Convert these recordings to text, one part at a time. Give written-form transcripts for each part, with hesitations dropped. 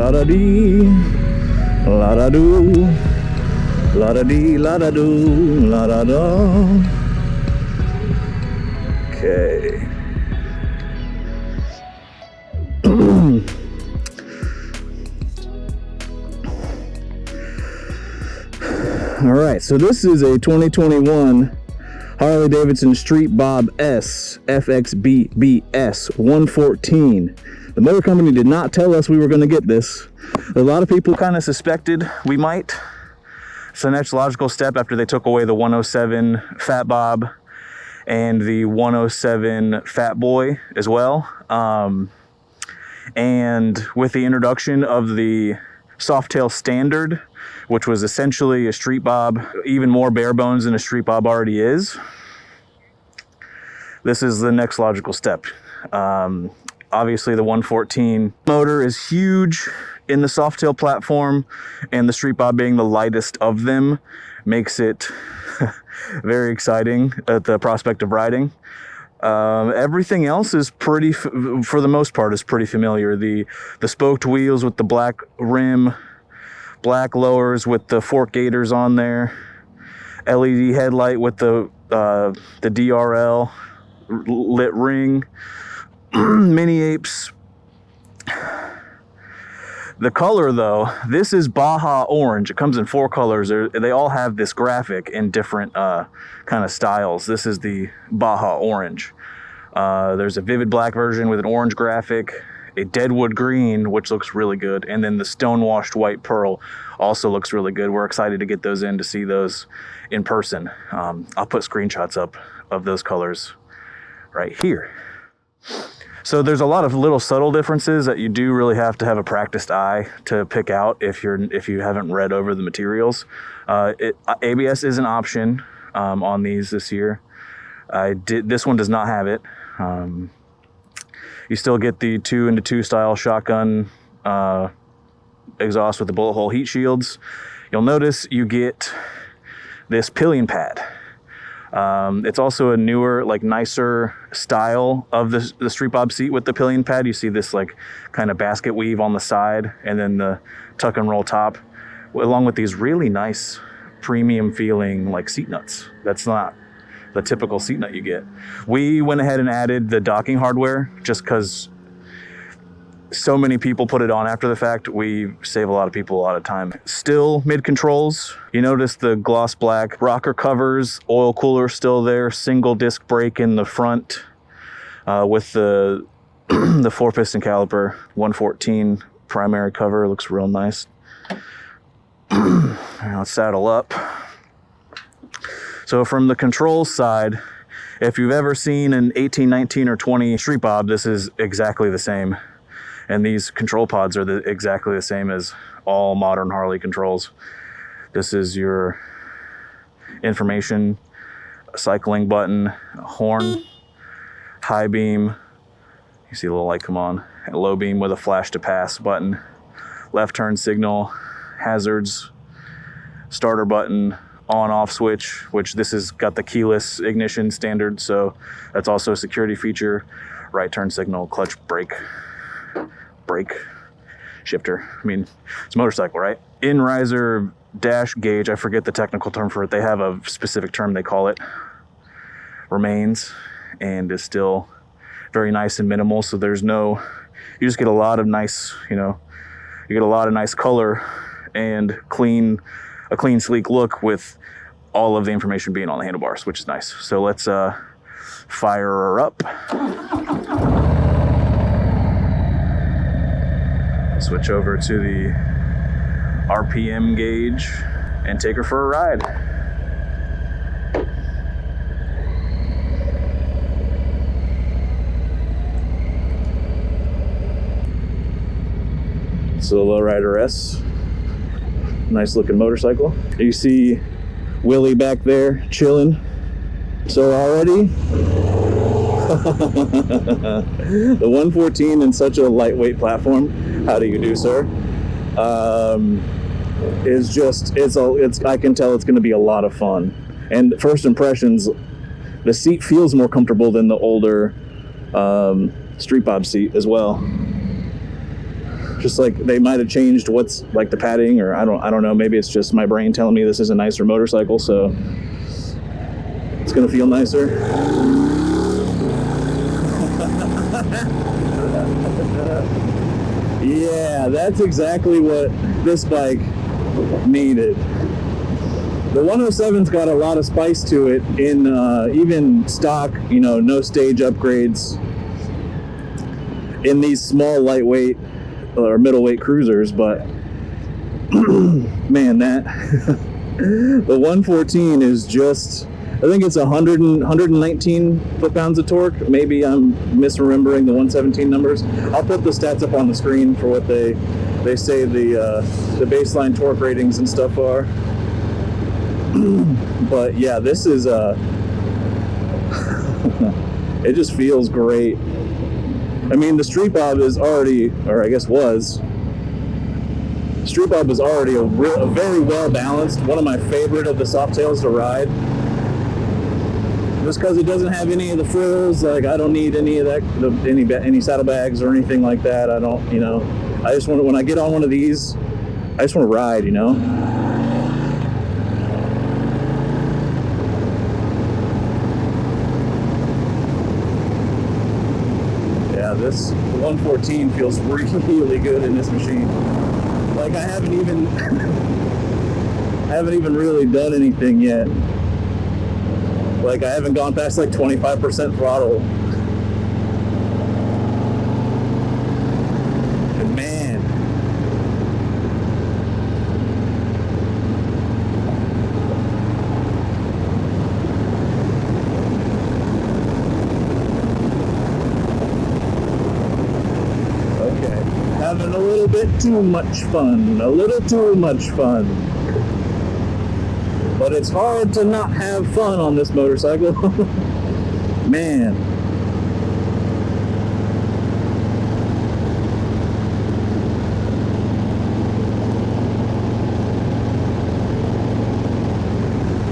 La-da-dee, la-da-doo, la-da-dee, la-da-doo, la-da-da. Okay. All right, so this is a 2021 Harley-Davidson Street Bob S FXBBS 114. The motor company did not tell us we were going to get this. A lot of people kind of suspected we might. It's the next logical step after they took away the 107 Fat Bob and the 107 Fat Boy as well. And with the introduction of the Softail Standard, which was essentially a Street Bob, even more bare bones than a Street Bob already is, this is the next logical step. Obviously, the 114 motor is huge in the Softail platform, and the Street Bob being the lightest of them makes it very exciting at the prospect of riding. Everything else is pretty, for the most part, is pretty familiar. The spoked wheels with the black rim, black lowers with the fork gators on there, LED headlight with the DRL lit ring, mini apes. The color, though, this is Baja orange. It comes in 4 colors. They all have this graphic in different kind of styles. This is the Baja orange. There's a vivid black version with an orange graphic, a deadwood green, which looks really good, and then the stone-washed white pearl also looks really good. We're excited to get those in to see those in person. I'll put screenshots up of those colors right here. So there's a lot of little subtle differences that you do really have to have a practiced eye to pick out if you haven't read over the materials. ABS is an option on these this year. This one does not have it. You still get the 2-into-2 style shotgun exhaust with the bullet hole heat shields. You'll notice you get this pillion pad. It's also a newer, nicer style of the Street Bob seat with the pillion pad. You see this kind of basket weave on the side, and then the tuck and roll top, along with these really nice premium feeling seat nuts. That's not the typical seat nut you get. We went ahead and added the docking hardware just because so many people put it on after the fact. We save a lot of people a lot of time. Still mid controls. You notice the gloss black rocker covers, oil cooler still there, single disc brake in the front with the the 4-piston caliper, 114 primary cover. Looks real nice. Let's saddle up. So from the controls side, if you've ever seen an 18, 19, or 20 Street Bob, this is exactly the same. And these control pods are exactly the same as all modern Harley controls. This is your information, cycling button, horn, high beam. You see the little light come on. A low beam with a flash to pass button. Left turn signal, hazards, starter button, on-off switch, which this has got the keyless ignition standard, so that's also a security feature. Right turn signal, clutch, brake, shifter. I mean, it's a motorcycle, right? In-riser dash gauge, I forget the technical term for it. They have a specific term they call it. Remains and is still very nice and minimal, so there's no, you just get a lot of nice, you get a lot of nice color and a clean, sleek look with all of the information being on the handlebars, which is nice. So let's fire her up. Switch over to the RPM gauge and take her for a ride. So Lowrider S. Nice looking motorcycle. You see Willie back there chilling. So already the 114 in such a lightweight platform, how do you do, sir? Is just, I can tell it's going to be a lot of fun. And first impressions, the seat feels more comfortable than the older Street Bob seat as well. Just like they might have changed what's like the padding, or I don't know. Maybe it's just my brain telling me this is a nicer motorcycle, so it's gonna feel nicer. Yeah, that's exactly what this bike needed. The 107's got a lot of spice to it in even stock, you know, no stage upgrades in these small lightweight or middleweight cruisers, but man, that the 114 is just, I think it's 119 foot-pounds of torque. Maybe I'm misremembering the 117 numbers. I'll put the stats up on the screen for what they say the baseline torque ratings and stuff are. But yeah, this is it just feels great. I mean, the Street Bob is already, or I guess was, Street Bob is already a very well balanced, one of my favorite of the Softails to ride. Just because it doesn't have any of the frills, like I don't need any of that, any saddlebags or anything like that. I don't, you know, I just want to, when I get on one of these, I just want to ride, you know. This 114 feels really good in this machine. Like I haven't even really done anything yet. Like I haven't gone past like 25% throttle. And man, having a little bit too much fun, a little too much fun. But it's hard to not have fun on this motorcycle. Man.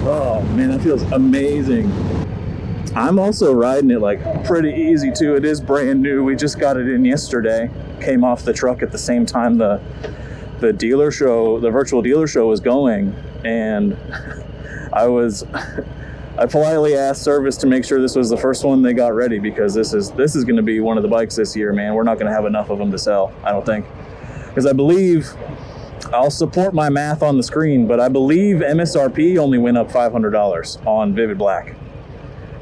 Oh man, that feels amazing. I'm also riding it like pretty easy too. It is brand new. We just got it in yesterday. Came off the truck at the same time the dealer show, the virtual dealer show was going, and I politely asked service to make sure this was the first one they got ready, because this is going to be one of the bikes this year, man. We're not going to have enough of them to sell, I don't think, because I believe, I'll support my math on the screen, but I believe MSRP only went up $500 on Vivid Black.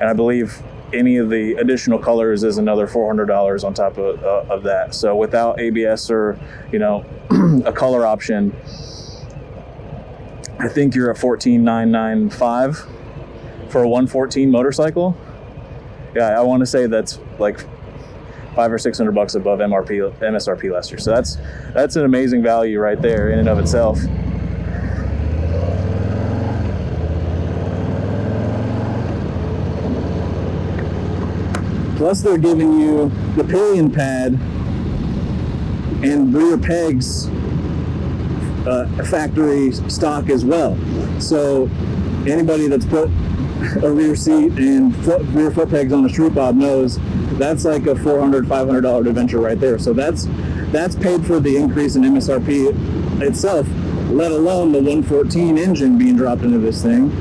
And I believe any of the additional colors is another $400 on top of that. So without ABS or, you know, a color option, I think you're at $14,995 for a 114 motorcycle. Yeah, I want to say that's like $500 or $600 above MSRP last year. So that's an amazing value right there in and of itself. Plus they're giving you the pillion pad and rear pegs factory stock as well. So anybody that's put a rear seat and rear foot pegs on a Street Bob knows that's like a $400, $500 adventure right there. So that's paid for the increase in MSRP itself, let alone the 114 engine being dropped into this thing.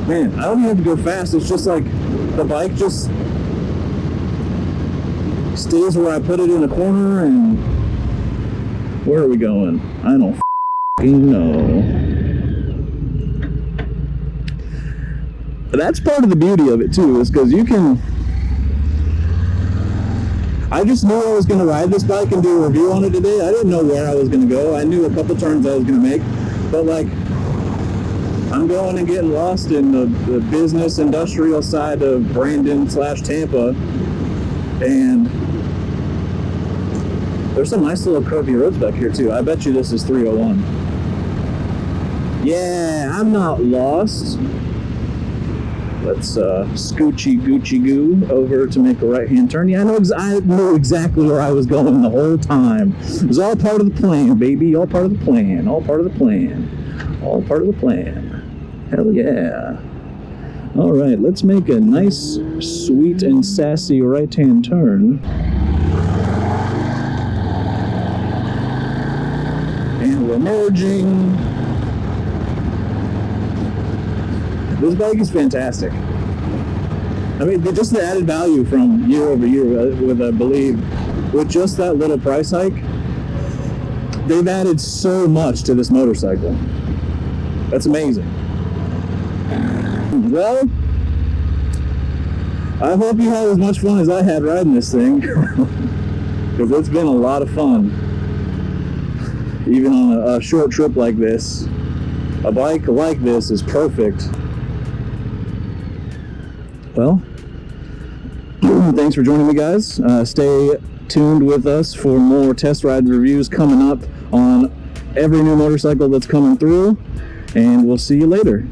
Man, I don't even have to go fast. It's just like the bike just stays where I put it in the corner. And where are we going? I don't f***ing know. But that's part of the beauty of it too, is because you can... I just knew I was going to ride this bike and do a review on it today. I didn't know where I was going to go. I knew a couple turns I was going to make, but like, I'm going and getting lost in the business industrial side of Brandon/Tampa, and there's some nice little curvy roads back here too. I bet you this is 301. Yeah, I'm not lost. Let's scoochy goochie goo over to make a right-hand turn. Yeah, I know exactly where I was going the whole time. It was all part of the plan, baby. All part of the plan. All part of the plan. All part of the plan. Hell yeah. All right, let's make a nice, sweet, and sassy right-hand turn. And we're merging. This bike is fantastic. I mean, just the added value from year over year with, I believe, with just that little price hike, they've added so much to this motorcycle. That's amazing. Well, I hope you had as much fun as I had riding this thing, because it's been a lot of fun. Even on a short trip like this, a bike like this is perfect. Well, thanks for joining me, guys. Stay tuned with us for more test ride reviews coming up on every new motorcycle that's coming through, and we'll see you later.